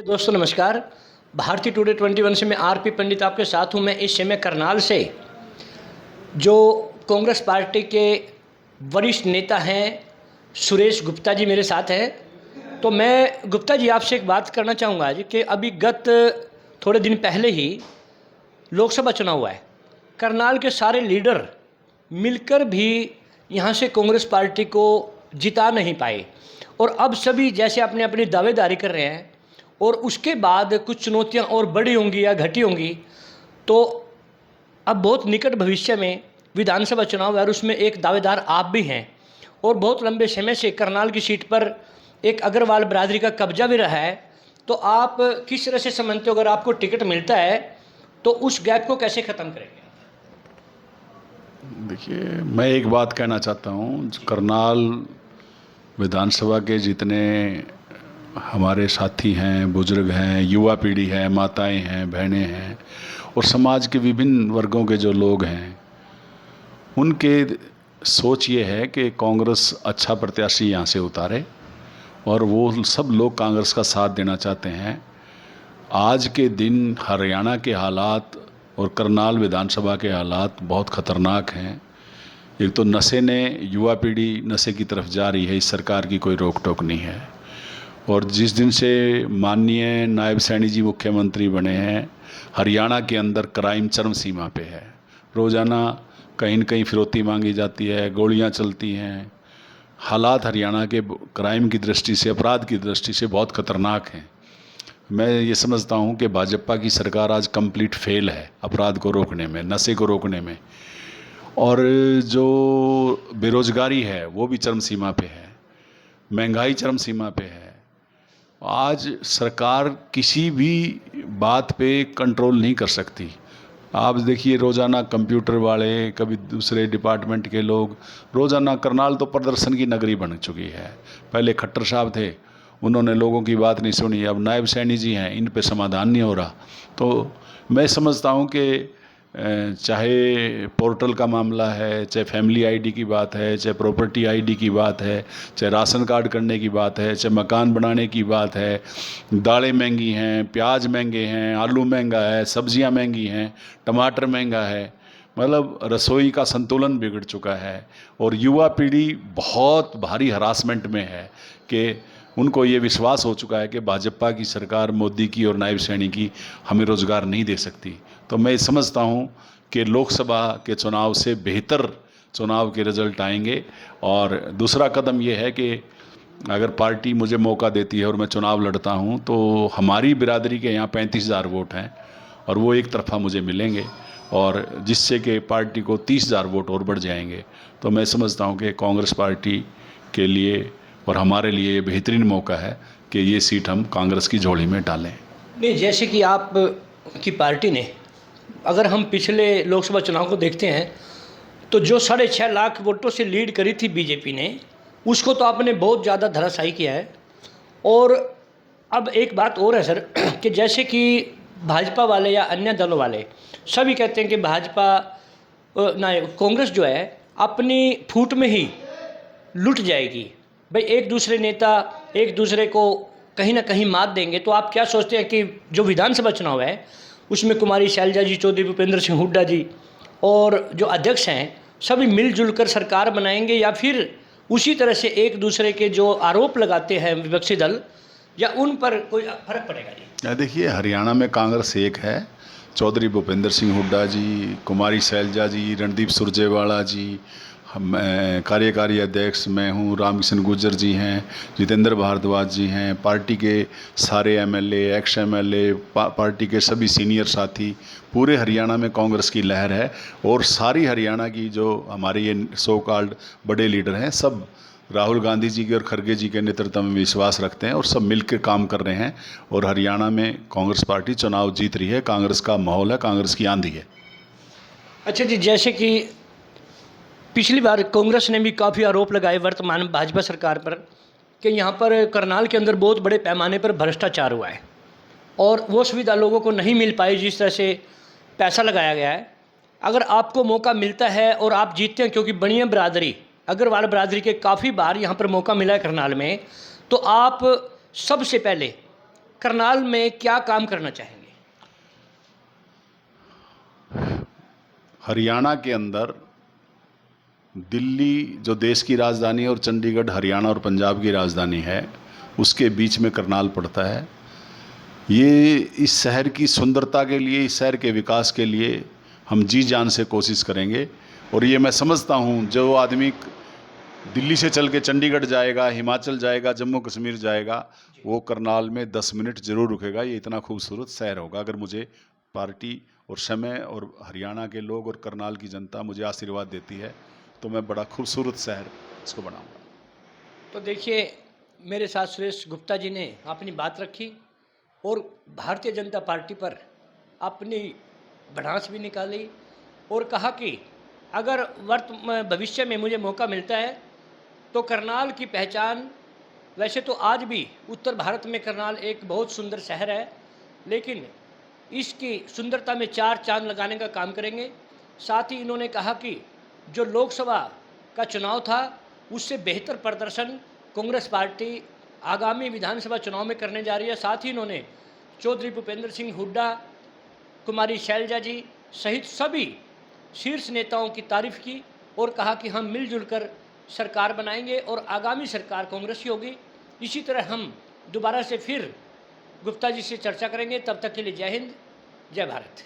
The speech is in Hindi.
दोस्तों नमस्कार। भारतीय टुडे 21 से मैं आरपी पंडित आपके साथ हूं। मैं इस समय करनाल से जो कांग्रेस पार्टी के वरिष्ठ नेता हैं सुरेश गुप्ता जी मेरे साथ हैं। तो मैं गुप्ता जी आपसे एक बात करना चाहूँगा जी कि अभी गत थोड़े दिन पहले ही लोकसभा चुनाव हुआ है। करनाल के सारे लीडर मिलकर भी यहाँ से कांग्रेस पार्टी को जिता नहीं पाए और अब सभी जैसे अपने अपनी दावेदारी कर रहे हैं और उसके बाद कुछ चुनौतियां और बड़ी होंगी या घटी होंगी। तो अब बहुत निकट भविष्य में विधानसभा चुनाव है और उसमें एक दावेदार आप भी हैं और बहुत लंबे समय से करनाल की सीट पर एक अग्रवाल बरादरी का कब्जा भी रहा है। तो आप किस तरह से समझते हो, अगर आपको टिकट मिलता है तो उस गैप को कैसे ख़त्म करेंगे? देखिए, मैं एक बात कहना चाहता हूँ। करनाल विधानसभा के जितने हमारे साथी हैं, बुजुर्ग हैं, युवा पीढ़ी है, माताएं हैं, बहनें हैं और समाज के विभिन्न वर्गों के जो लोग हैं, उनके सोच ये है कि कांग्रेस अच्छा प्रत्याशी यहाँ से उतारे और वो सब लोग कांग्रेस का साथ देना चाहते हैं। आज के दिन हरियाणा के हालात और करनाल विधानसभा के हालात बहुत ख़तरनाक हैं। एक तो नशे ने युवा पीढ़ी नशे की तरफ जा रही है, इस सरकार की कोई रोक टोक नहीं है। और जिस दिन से माननीय नायब सैनी जी मुख्यमंत्री बने हैं, हरियाणा के अंदर क्राइम चरम सीमा पे है। रोज़ाना कहीं न कहीं फिरौती मांगी जाती है, गोलियां चलती हैं। हालात हरियाणा के क्राइम की दृष्टि से, अपराध की दृष्टि से बहुत ख़तरनाक हैं। मैं ये समझता हूँ कि भाजपा की सरकार आज कंप्लीट फेल है अपराध को रोकने में, नशे को रोकने में। और जो बेरोजगारी है वो भी चरम सीमा पे है, महंगाई चरम सीमा पे है। आज सरकार किसी भी बात पे कंट्रोल नहीं कर सकती। आप देखिए, रोज़ाना कंप्यूटर वाले, कभी दूसरे डिपार्टमेंट के लोग, रोज़ाना करनाल तो प्रदर्शन की नगरी बन चुकी है। पहले खट्टर साहब थे, उन्होंने लोगों की बात नहीं सुनी। अब नायब सैनी जी हैं, इन पे समाधान नहीं हो रहा। तो मैं समझता हूँ कि चाहे पोर्टल का मामला है, चाहे फैमिली आईडी की बात है, चाहे प्रॉपर्टी आईडी की बात है, चाहे राशन कार्ड करने की बात है, चाहे मकान बनाने की बात है, दालें महंगी हैं, प्याज महंगे हैं, आलू महंगा है, सब्जियां महंगी हैं, टमाटर महंगा है। मतलब रसोई का संतुलन बिगड़ चुका है और युवा पीढ़ी बहुत भारी हरासमेंट में है कि उनको ये विश्वास हो चुका है कि भाजपा की सरकार, मोदी की और नायब सैनी की हमें रोज़गार नहीं दे सकती। तो मैं समझता हूँ कि लोकसभा के चुनाव से बेहतर चुनाव के रिजल्ट आएंगे। और दूसरा कदम ये है कि अगर पार्टी मुझे मौका देती है और मैं चुनाव लड़ता हूँ तो हमारी बिरादरी के यहाँ 35,000 वोट हैं और वो एक तरफा मुझे मिलेंगे और जिससे कि पार्टी को 30,000 वोट और बढ़ जाएंगे। तो मैं समझता हूँ कि कांग्रेस पार्टी के लिए और हमारे लिए ये बेहतरीन मौका है कि ये सीट हम कांग्रेस की झोली में डालें। नहीं, जैसे कि आप की पार्टी ने, अगर हम पिछले लोकसभा चुनाव को देखते हैं तो जो 6.5 लाख वोटों से लीड करी थी बीजेपी ने, उसको तो आपने बहुत ज़्यादा धराशायी किया है। और अब एक बात और है सर कि जैसे कि भाजपा वाले या अन्य दलों वाले सभी कहते हैं कि भाजपा ना कांग्रेस जो है अपनी फूट में ही लुट जाएगी। भाई एक दूसरे नेता एक दूसरे को कहीं ना कहीं मात देंगे। तो आप क्या सोचते हैं कि जो विधानसभा चुनाव है उसमें कुमारी शैलजा जी, चौधरी भूपेंद्र सिंह हुड्डा जी और जो अध्यक्ष हैं सभी मिलजुल कर सरकार बनाएंगे या फिर उसी तरह से एक दूसरे के जो आरोप लगाते हैं विपक्षी दल, या उन पर कोई फर्क पड़ेगा जी? देखिए, हरियाणा में कांग्रेस एक है। चौधरी भूपेंद्र सिंह हुड्डा जी, कुमारी शैलजा जी, रणदीप सुरजेवाला जी, मैं कार्यकारी अध्यक्ष मैं हूँ, रामकिशन गुर्जर जी हैं, जितेंद्र भारद्वाज जी हैं, पार्टी के सारे एमएलए, एक्स एमएलए, पार्टी के सभी सीनियर साथी, पूरे हरियाणा में कांग्रेस की लहर है। और सारी हरियाणा की जो हमारे ये सो कॉल्ड बड़े लीडर हैं, सब राहुल गांधी जी के और खड़गे जी के नेतृत्व में विश्वास रखते हैं और सब मिलकर काम कर रहे हैं। और हरियाणा में कांग्रेस पार्टी चुनाव जीत रही है। कांग्रेस का माहौल है, कांग्रेस की आंधी है। अच्छा जी, जैसे कि पिछली बार कांग्रेस ने भी काफ़ी आरोप लगाए वर्तमान भाजपा सरकार पर कि यहाँ पर करनाल के अंदर बहुत बड़े पैमाने पर भ्रष्टाचार हुआ है और वो सुविधा लोगों को नहीं मिल पाई जिस तरह से पैसा लगाया गया है। अगर आपको मौका मिलता है और आप जीतते हैं, क्योंकि बनिया बरादरी, अग्रवाल बरादरी के काफ़ी बार यहाँ पर मौका मिला है करनाल में, तो आप सबसे पहले करनाल में क्या काम करना चाहेंगे? हरियाणा के अंदर दिल्ली जो देश की राजधानी है और चंडीगढ़ हरियाणा और पंजाब की राजधानी है, उसके बीच में करनाल पड़ता है। ये इस शहर की सुंदरता के लिए, इस शहर के विकास के लिए हम जी जान से कोशिश करेंगे। और ये मैं समझता हूँ जो आदमी दिल्ली से चल के चंडीगढ़ जाएगा, हिमाचल जाएगा, जम्मू कश्मीर जाएगा, वो करनाल में 10 मिनट ज़रूर रुकेगा। ये इतना खूबसूरत शहर होगा। अगर मुझे पार्टी और समय और हरियाणा के लोग और करनाल की जनता मुझे आशीर्वाद देती है तो मैं बड़ा खूबसूरत शहर इसको बनाऊंगा। तो देखिए, मेरे साथ सुरेश गुप्ता जी ने अपनी बात रखी और भारतीय जनता पार्टी पर अपनी भड़ास भी निकाली और कहा कि अगर भविष्य में मुझे मौका मिलता है तो करनाल की पहचान, वैसे तो आज भी उत्तर भारत में करनाल एक बहुत सुंदर शहर है, लेकिन इसकी सुंदरता में 4 चांद लगाने का काम करेंगे। साथ ही इन्होंने कहा कि जो लोकसभा का चुनाव था उससे बेहतर प्रदर्शन कांग्रेस पार्टी आगामी विधानसभा चुनाव में करने जा रही है। साथ ही इन्होंने चौधरी भूपेंद्र सिंह हुड्डा, कुमारी शैलजा जी सहित सभी शीर्ष नेताओं की तारीफ की और कहा कि हम मिलजुल कर सरकार बनाएंगे और आगामी सरकार कांग्रेस की होगी। इसी तरह हम दोबारा से फिर गुप्ता जी से चर्चा करेंगे। तब तक के लिए जय हिंद, जय भारत।